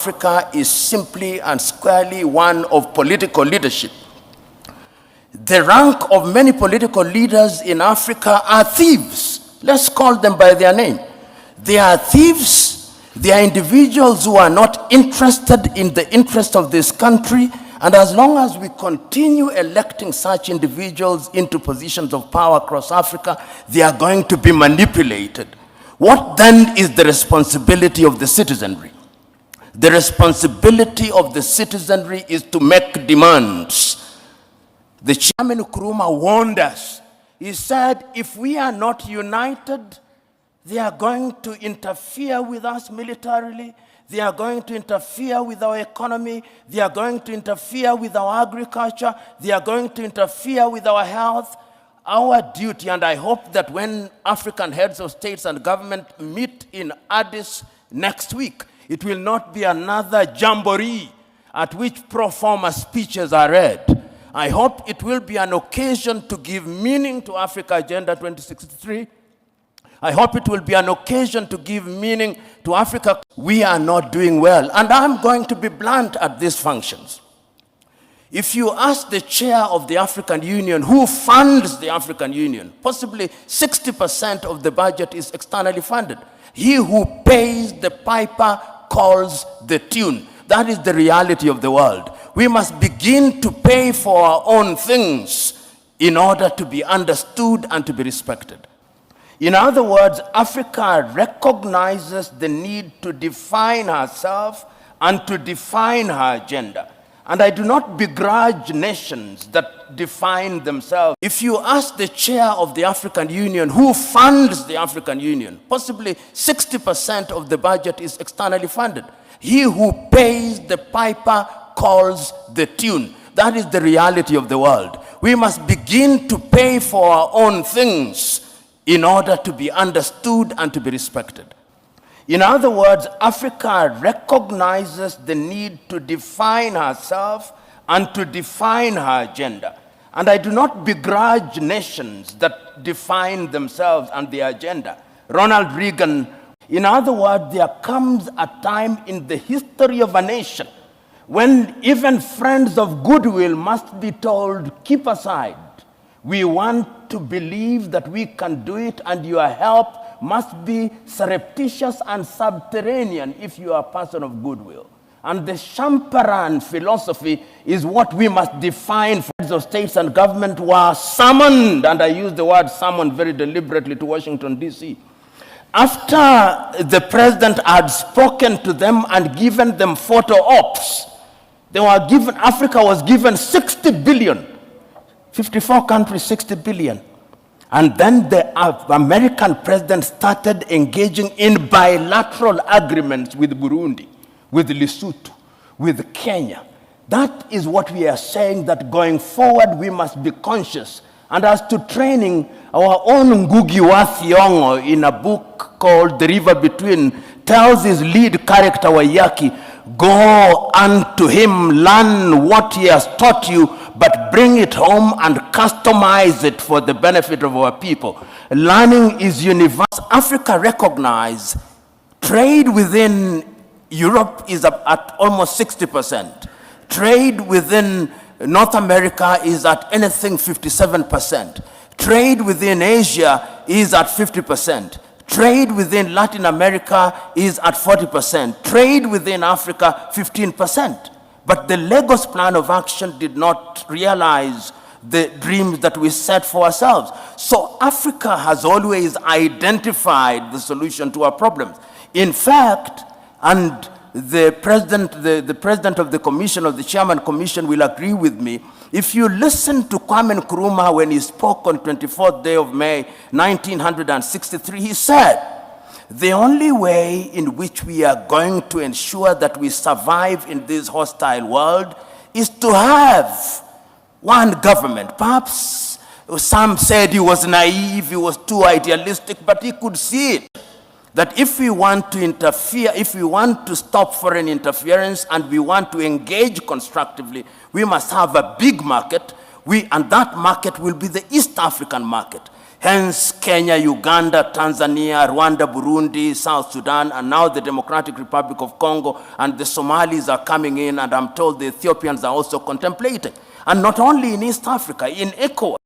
Africa is simply and squarely one of political leadership. The rank of many political leaders in Africa are thieves. Let's call them by their name. They are thieves. They are individuals who are not interested in the interest of this country. And as long as we continue electing such individuals into positions of power across Africa, they are going to be manipulated. What then is the responsibility of the citizenry? The responsibility of the citizenry is to make demands. The chairman Nkrumah warned us. He said, if we are not united, they are going to interfere with us militarily. They are going to interfere with our economy. They are going to interfere with our agriculture. They are going to interfere with our health. Our duty, and I hope that when African heads of states and government meet in Addis next week, it will not be another jamboree at which pro forma speeches are read. I hope it will be an occasion to give meaning to Africa Agenda 2063. I hope it will be an occasion to give meaning to Africa. We are not doing well, and I'm going to be blunt at these functions. If you ask the chair of the African Union who funds the African Union, possibly 60% of the budget is externally funded. He who pays the piper calls the tune. That is the reality of the world. We must begin to pay for our own things in order to be understood and to be respected. In other words, Africa recognizes the need to define herself and to define her agenda. And I do not begrudge nations that define themselves. If you ask the chair of the African Union who funds the African Union, possibly 60% of the budget is externally funded. He who pays the piper calls the tune. That is the reality of the world. We must begin to pay for our own things in order to be understood and to be respected. In other words, Africa recognizes the need to define herself and to define her agenda. And I do not begrudge nations that define themselves and their agenda. Ronald Reagan, in other words, there comes a time in the history of a nation when even friends of goodwill must be told, keep aside. We want to believe that we can do it, and your help must be surreptitious and subterranean if you are a person of goodwill. And the Champaran philosophy is what we must define. Heads of states and government were summoned, and I use the word summoned very deliberately, to Washington, D.C. After the president had spoken to them and given them photo ops, Africa was given 60 billion. 54 countries, 60 billion. And then the American president started engaging in bilateral agreements with Burundi, with Lesotho, with Kenya. That is what we are saying, that going forward we must be conscious. And as to training, our own Ngugi wa Thiong'o, in a book called The River Between, tells his lead character Waiyaki, go unto him, learn what he has taught you, but bring it home and customize it for the benefit of our people. Learning is universal. Africa recognizes trade within Europe is at almost 60%. Trade within North America is at anything 57%. Trade within Asia is at 50%. Trade within Latin America is at 40%. Trade within Africa, 15%. But the Lagos Plan of Action did not realize the dreams that we set for ourselves. So Africa has always identified the solution to our problems. In fact, and the president of the commission, of the chairman commission, will agree with me, if you listen to Kwame Nkrumah when he spoke on 24th day of May, 1963, he said, the only way in which we are going to ensure that we survive in this hostile world is to have one government. Perhaps some said he was naive, he was too idealistic, but he could see it. That if we want to interfere, if we want to stop foreign interference and we want to engage constructively, we must have a big market, and that market will be the East African market. Hence, Kenya, Uganda, Tanzania, Rwanda, Burundi, South Sudan, and now the Democratic Republic of Congo, and the Somalis are coming in, and I'm told the Ethiopians are also contemplating. And not only in East Africa, in ECOWAS.